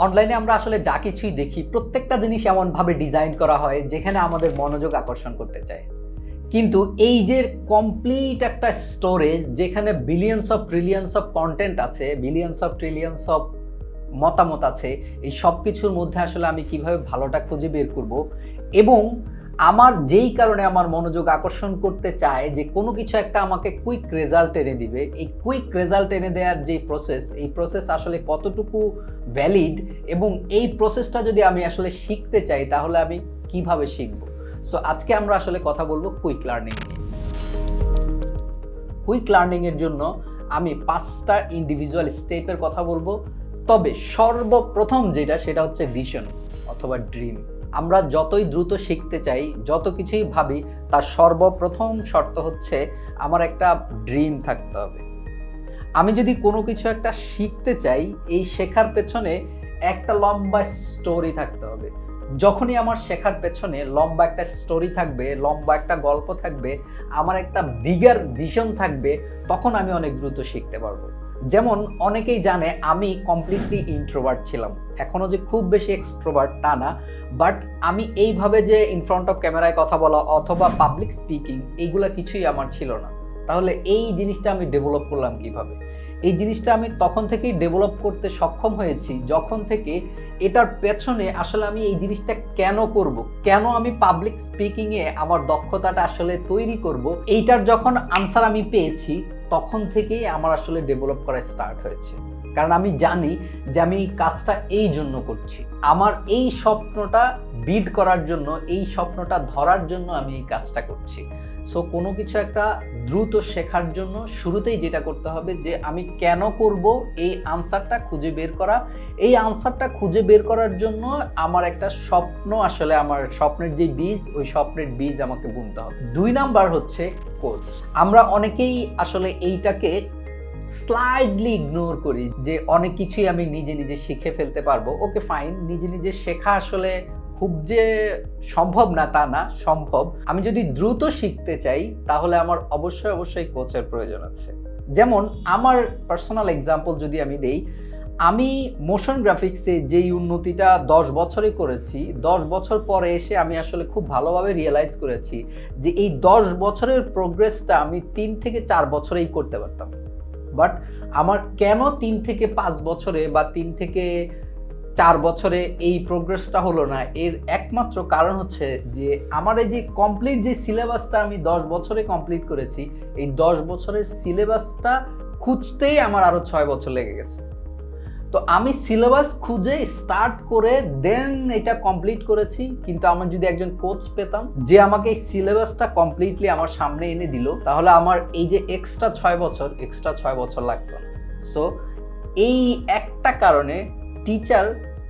অনলাইনে আমরা আসলে যা কিছুই দেখি প্রত্যেকটা জিনিস এমনভাবে ডিজাইন করা হয় যেখানে আমাদের মনোযোগ আকর্ষণ করতে চায়। কিন্তু এই যে কমপ্লিট একটা স্টোরেজ যেখানে বিলিয়নস অফ ট্রিলিয়নস অফ কন্টেন্ট আছে, বিলিয়নস অফ ট্রিলিয়নস অফ মতামত আছে, এই সব কিছুর মধ্যে আসলে আমি কিভাবে ভালোটা খুঁজে বের করব এবং আমার যেই কারণে আমার মনোযোগ আকর্ষণ করতে চায় যে কোনো কিছু একটা আমাকে কুইক রেজাল্ট এনে দিবে, এই কুইক রেজাল্ট এনে দেওয়ার যে প্রসেস, এই প্রসেস আসলে কতটুকু ভ্যালিড এবং এই প্রসেসটা যদি আমি আসলে শিখতে চাই তাহলে আমি কিভাবে শিখব। সো আজকে আমরা আসলে কথা বলবো কুইক লার্নিং নিয়ে। কুইক লার্নিং এর জন্য আমি 5টা ইন্ডিভিজুয়াল স্টেপের কথা বলবো। তবে সর্বপ্রথম যেটা সেটা হচ্ছে ভিশন অথবা ড্রিম। আমরা যতই দ্রুত শিখতে চাই, যত কিছুই ভাবি, তার সর্বপ্রথম শর্ত হচ্ছে আমার একটা ড্রিম থাকতে হবে। আমি যদি কোনো কিছু একটা শিখতে চাই, এই শেখার পেছনে একটা লম্বা স্টোরি থাকতে হবে। যখনই আমার শেখার পেছনে লম্বা একটা স্টোরি থাকবে, লম্বা একটা গল্প থাকবে, আমার একটা বিগার ভিশন থাকবে, তখন আমি অনেক দ্রুত শিখতে পারবো। যেমন অনেকেই জানে আমি কমপ্লিটলি ইন্ট্রোভার্ট ছিলাম, এখনো যে খুব বেশি এক্সট্রোভার্ট তা না, বাট আমি এইভাবে যে ইন ফ্রন্ট অফ ক্যামেরায় কথা বলা অথবা পাবলিক স্পিকিং এইগুলা কিছুই আমার ছিল না। তাহলে এই জিনিসটা আমি ডেভেলপ করলাম কিভাবে? এই জিনিসটা আমি তখন থেকেই ডেভেলপ করতে সক্ষম হয়েছি যখন থেকে এটার পেছনে আসলে আমি এই জিনিসটা কেন করব, কেন আমি পাবলিক স্পিকিংয়ে আমার দক্ষতাটা আসলে তৈরি করব, এইটার যখন আনসার আমি পেয়েছি তখন থেকেই আমার আসলে ডেভেলপ করা স্টার্ট হয়েছে। কারণ আমি জানি যে আমি এই কাজটা এই জন্য করছি, আমার এই স্বপ্নটা বিড করার জন্য, এই স্বপ্নটা ধরার জন্য আমি এই কাজটা করছি। সো কোনো কিছু একটা দ্রুত শেখার জন্য শুরুতেই যেটা করতে হবে যে আমি কেন করব এই আনসারটা খুঁজে বের করা। এই আনসারটা খুঁজে বের করার জন্য আমার একটা স্বপ্ন, আসলে আমার স্বপ্নের যে বীজ, ওই স্বপ্নের বীজ আমাকে বুনতে হবে। 2 নাম্বার হচ্ছে কোচ। আমরা অনেকেই আসলে এইটাকে স্লাইডলি ইগনোর করি যে অনেক কিছুই আমি নিজে নিজে শিখে ফেলতে পারবো। ওকে ফাইন, নিজে নিজে শেখা আসলে খুব যে সম্ভব না তা না, সম্ভব। আমি যদি দ্রুত শিখতে চাই তাহলে আমার অবশ্যই কোচের প্রয়োজন আছে। যেমন আমার পার্সোনাল এক্সাম্পল যদি আমি দেই, আমি মোশন গ্রাফিক্সে যেই উন্নতিটা 10 বছরে করেছি, 10 বছর পরে এসে আমি আসলে খুব ভালোভাবে রিয়েলাইজ করেছি যে এই 10 বছরের প্রোগ্রেসটা আমি 3 থেকে 4 বছরেই করতে পারতাম। বাট আমার কেন 3 থেকে 5 বছরে বা 3 থেকে 4 বছরে এই প্রোগ্রেসটা হলো না, এর একমাত্র কারণ হচ্ছে যে আমার এই যে কমপ্লিট যে সিলেবাসটা আমি 10 বছরে কমপ্লিট করেছি, এই 10 বছরের সিলেবাসটা খুঁজতেই আমার আরো 6 বছর লেগে গেছে। তো আমি সিলেবাস খুঁজে স্টার্ট করে দেন এটা কমপ্লিট করেছি। কিন্তু আমার যদি একজন কোচ পেতাম যে আমাকে এই সিলেবাসটা কমপ্লিটলি আমার সামনে এনে দিল, তাহলে আমার এই যে এক্সট্রা 6 বছর লাগতো না। সো এই একটা কারণে টিচার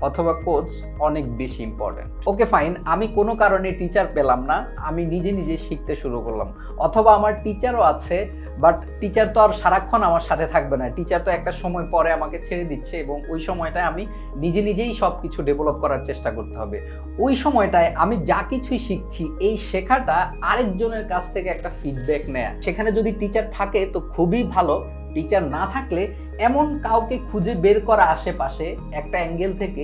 অথবা কোচ অনেক বেশি ইম্পর্টেন্ট। ওকে ফাইন, আমি কোনো কারণে টিচার পেলাম না, আমি নিজে নিজে শিখতে শুরু করলাম। অথবা আমার টিচারও আছে, বাট টিচার তো আর সারাক্ষণ আমার সাথে থাকবে না, টিচার তো একটা সময় পরে আমাকে ছেড়ে দিচ্ছে এবং ওই সময়টায় আমি নিজে নিজেই সব কিছু ডেভেলপ করার চেষ্টা করতে হবে। ওই সময়টায় আমি যা কিছুই শিখছি, এই শেখাটা আরেকজনের কাছ থেকে একটা ফিডব্যাক নেয়া। সেখানে যদি টিচার থাকে তো খুবই ভালো, টিচার না থাকলে এমন কাউকে খুঁজে বের করা আশেপাশে একটা অ্যাঙ্গেল থেকে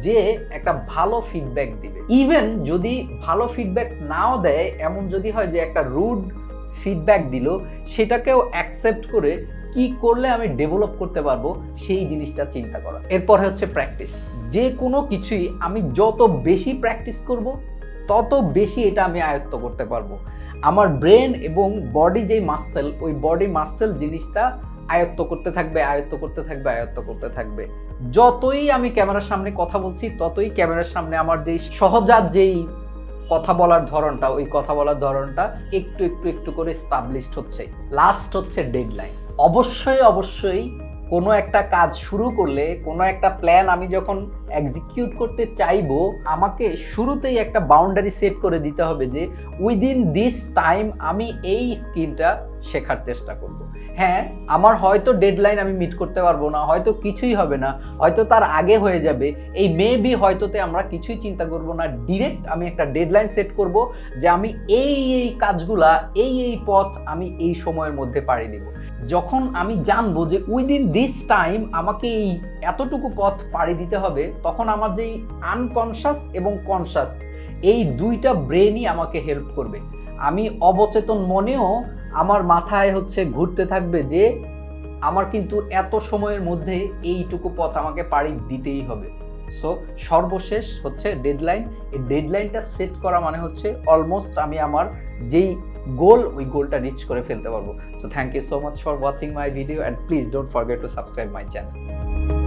যে একটা ভালো ফিডব্যাক দিবে। ইভেন যদি ভালো ফিডব্যাক নাও দেয়, এমন যদি হয় যে একটা রুড ফিডব্যাক দিল, সেটাকেও অ্যাকসেপ্ট করে কি করলে আমি ডেভেলপ করতে পারবো সেই জিনিসটা চিন্তা করা। এরপর হচ্ছে প্র্যাকটিস। যে কোনো কিছুই আমি যত বেশি প্র্যাকটিস করব তত বেশি এটা আমি আয়ত্ত করতে পারবো। আমার ব্রেন এবং বডি যেই মাসেল, ওই বডি মাসেল জিনিসটা আয়ত্ত করতে থাকবে। যতই আমি ক্যামেরার সামনে কথা বলছি ততই ক্যামেরার সামনে আমার যেই সহজাত যেই কথা বলার ধরনটা, ওই কথা বলার ধরনটা একটু করে এস্টাবলিশড হচ্ছে। লাস্ট হচ্ছে ডেডলাইন। অবশ্যই কোনো একটা কাজ শুরু করলে, কোনো একটা প্ল্যান আমি যখন এক্সিকিউট করতে চাইবো, আমাকে শুরুতেই একটা বাউন্ডারি সেট করে দিতে হবে যে উইদিন দিস টাইম আমি এই স্কিলটা শেখার চেষ্টা করব। হ্যাঁ, আমার হয়তো ডেডলাইন আমি মিট করতে পারবো না, হয়তো কিছুই হবে না, হয়তো তার আগে হয়ে যাবে, এই মেবি হয়তোতে আমরা কিছুই চিন্তা করব না। ডিরেক্ট আমি একটা ডেডলাইন সেট করব যে আমি এই কাজগুলা, এই পথ আমি এই সময়ের মধ্যে পাড়ি দিব। যখন আমি জানবো যে উইদিন দিস টাইম আমাকে এই এতটুকু পথ পাড়ি দিতে হবে, তখন আমার যেই আনকনশাস এবং কনশাস এই দুইটা ব্রেনই আমাকে হেল্প করবে। আমি অবচেতন মনেও আমার মাথায় হচ্ছে ঘুরতে থাকবে যে আমার কিন্তু এত সময়ের মধ্যে এইটুকু পথ আমাকে পাড়ি দিতেই হবে। সো সর্বশেষ হচ্ছে ডেডলাইন। এই ডেডলাইনটা সেট করা মানে হচ্ছে অলমোস্ট আমি আমার যেই গোল, ওই গোলটা রিচ করে ফেলতে পারবো। So thank you so much for watching my video and please don't forget to subscribe my channel.